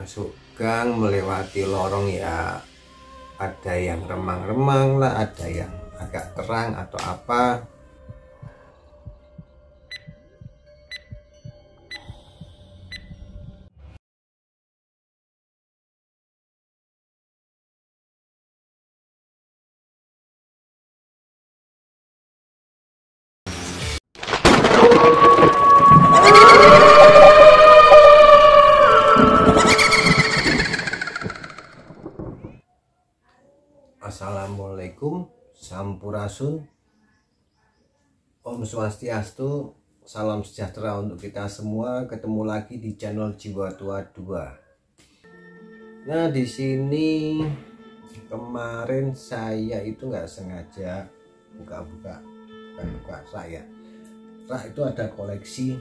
Masuk gang melewati lorong ya, ada yang remang-remang lah, ada yang agak terang atau apa. Assalamualaikum, sampurasun, Om Swastiastu, salam sejahtera untuk kita semua. Ketemu lagi di channel Jiwa Tua 2. Nah, di sini kemarin saya itu nggak sengaja buka rak itu ada koleksi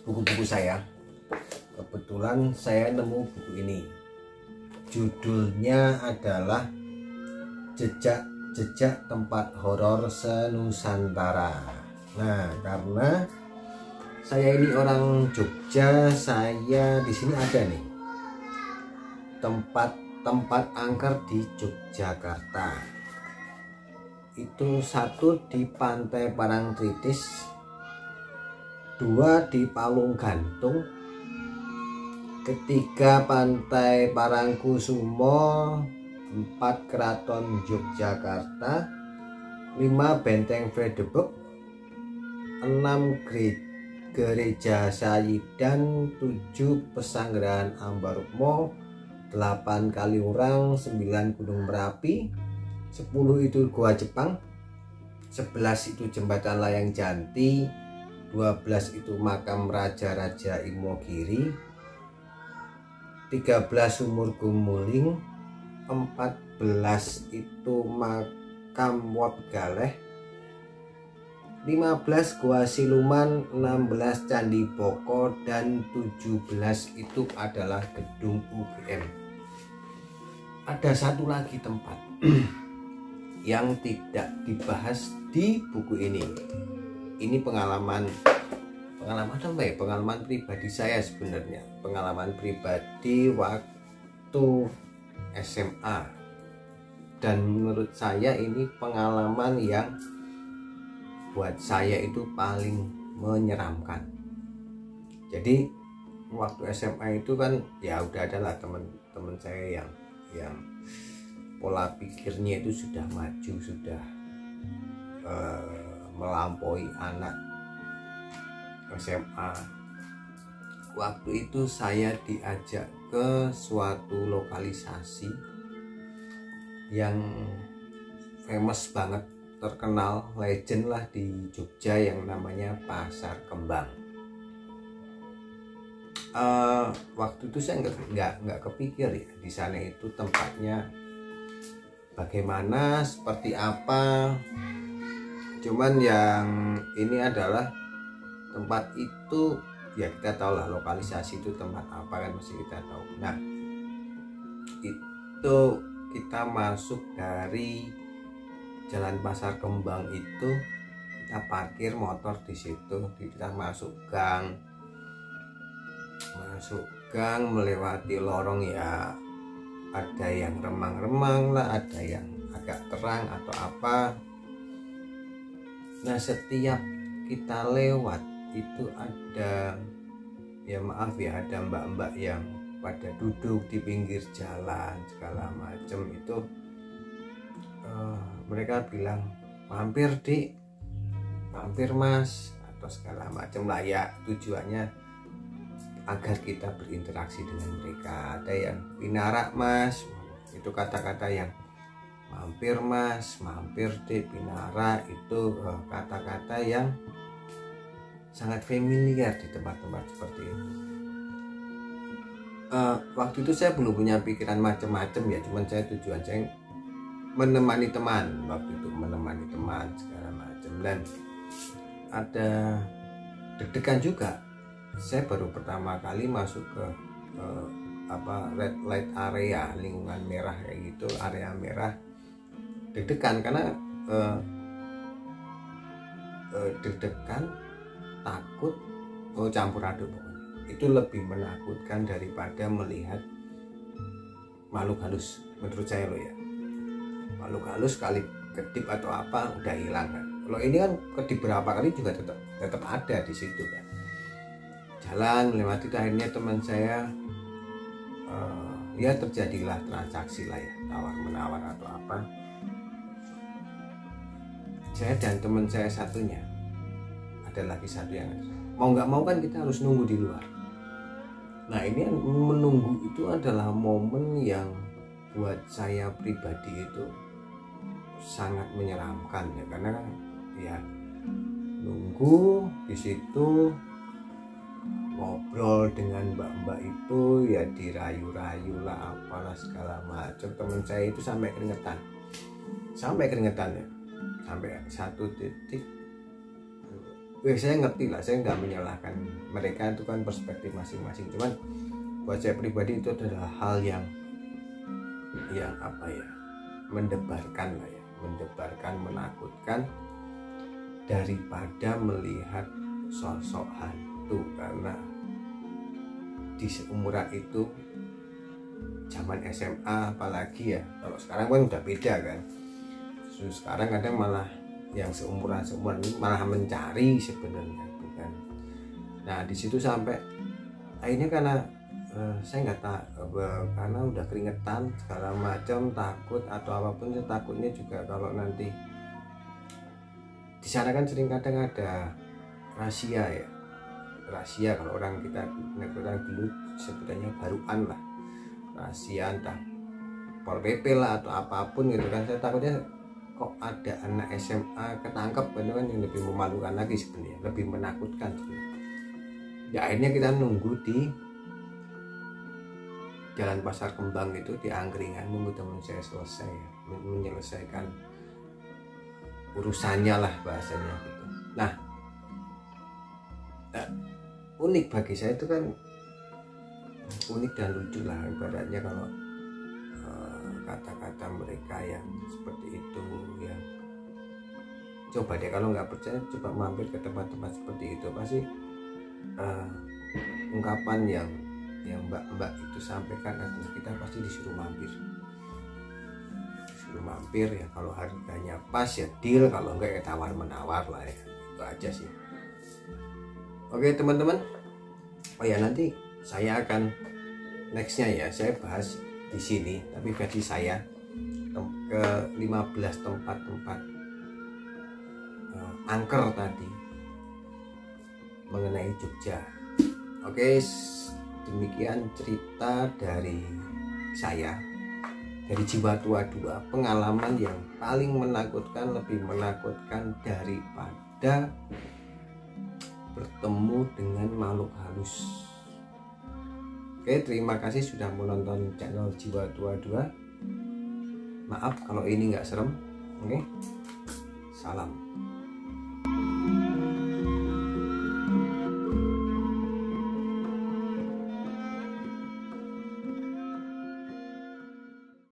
buku-buku saya. Kebetulan saya nemu buku ini. Judulnya adalah Jejak Tempat Horor Senusantara. Nah, karena saya ini orang Jogja, saya di sini ada nih tempat angker di Yogyakarta. Itu satu di Pantai Parangtritis, 2 di Palung Gantung, 3 Pantai Parangkusumo, 4 Keraton Yogyakarta, 5 Benteng Vredeburg, 6 Gereja Sayidan, 7 Pesanggerahan Ambarukmo, 8 Kaliurang, 9 Gunung Merapi, 10 itu Goa Jepang, 11 itu Jembatan Layang Janti, 12 itu Makam Raja-Raja Imogiri, 13 Sumur Gumuling, 14 itu Makam Wat Galeh, 15 Gua Siluman, 16 Candi Boko, dan 17 itu adalah Gedung UGM. Ada satu lagi tempat yang tidak dibahas di buku ini. Ini pengalaman apa ya? Pengalaman pribadi saya sebenarnya. Pengalaman pribadi waktu SMA, dan menurut saya ini pengalaman yang buat saya itu paling menyeramkan. Jadi waktu SMA itu kan ya udah adalah teman-teman saya yang pola pikirnya itu sudah maju, sudah melampaui anak SMA. Waktu itu saya diajak ke suatu lokalisasi yang famous banget, terkenal, legend lah di Jogja, yang namanya Pasar Kembang. Waktu itu saya nggak kepikir ya di sana itu tempatnya bagaimana, seperti apa. Cuman yang ini adalah tempat itu ya kita tahu lah, lokalisasi itu tempat apa kan masih kita tahu. Nah, itu kita masuk dari Jalan Pasar Kembang itu, kita parkir motor di situ, kita masuk gang melewati lorong ya, ada yang remang-remang lah, ada yang agak terang atau apa. Nah, setiap kita lewat itu ada, ya maaf ya, ada mbak-mbak yang pada duduk di pinggir jalan segala macam itu. Mereka bilang mampir dik, mampir mas, atau segala macam lah ya, tujuannya agar kita berinteraksi dengan mereka. Ada yang pinarak mas, itu kata-kata yang mampir mas, mampir dik, pinarak, itu kata-kata yang sangat familiar di tempat-tempat seperti itu. Waktu itu saya belum punya pikiran macam-macam ya, cuman tujuan saya menemani teman, waktu itu menemani teman segala macam. Dan ada deg-degan juga, saya baru pertama kali masuk ke red light area, lingkungan merah kayak gitu, area merah. Deg-degan karena deg-degan, takut, campur aduk pokoknya. itu lebih menakutkan daripada melihat makhluk halus menurut saya loh ya. Makhluk halus kali kedip atau apa udah hilang kan. Kalau ini kan kedip berapa kali juga tetap ada di situ kan. Jalan melewati itu, akhirnya teman saya ya terjadilah transaksi lah ya, tawar menawar atau apa. Saya dan teman saya satunya, ada lagi satu yang mau nggak mau kan kita harus nunggu di luar. Nah ini menunggu itu adalah momen yang buat saya pribadi itu sangat menyeramkan ya, karena kan ya nunggu di situ, ngobrol dengan mbak-mbak itu ya, dirayu-rayu lah apalah segala macam. Teman saya itu sampai keringetan ya, sampai satu titik. Saya ngerti lah, saya nggak menyalahkan mereka, itu kan perspektif masing-masing. Cuman buat saya pribadi itu adalah hal yang apa ya, mendebarkan lah ya, mendebarkan, menakutkan daripada melihat sosok hantu. Karena di seumuran itu, zaman SMA apalagi ya, kalau sekarang kan udah beda kan. Sekarang kadang malah yang seumuran ini malah mencari sebenarnya, bukan. Nah di situ sampai akhirnya karena saya nggak tahu, karena udah keringetan segala macam, takut atau apapun. Takutnya juga kalau nanti di sana kan sering kadang ada rahasia ya, rahasia kalau orang dulu sebenarnya baruan lah, rahasia entah Pol PP lah atau apapun gitu kan. Saya takutnya kok ada anak SMA ketangkep, itu kan yang lebih memalukan lagi sebenarnya, lebih menakutkan sebenarnya. Ya akhirnya kita nunggu di Jalan Pasar Kembang itu, di angkringan, nunggu teman saya selesai menyelesaikan urusannya lah bahasanya gitu. Nah unik bagi saya itu kan, unik dan lucu lah ibaratnya kalau kata-kata mereka yang seperti itu ya. Coba deh kalau nggak percaya, coba mampir ke tempat-tempat seperti itu, pasti ungkapan yang mbak-mbak itu sampaikan adalah kita pasti disuruh mampir ya. Kalau harganya pas ya deal, kalau enggak ya tawar menawar lah ya, itu aja sih. Oke teman-teman, oh ya nanti saya akan nextnya ya, saya bahas di sini tapi versi saya ke 15 tempat angker tadi mengenai Jogja. Oke, demikian cerita dari saya, dari Jiwa Tua 2, pengalaman yang paling menakutkan, lebih menakutkan daripada bertemu dengan makhluk halus. Oke, terima kasih sudah menonton channel Jiwa Tua 2. Maaf kalau ini nggak serem. Oke, salam.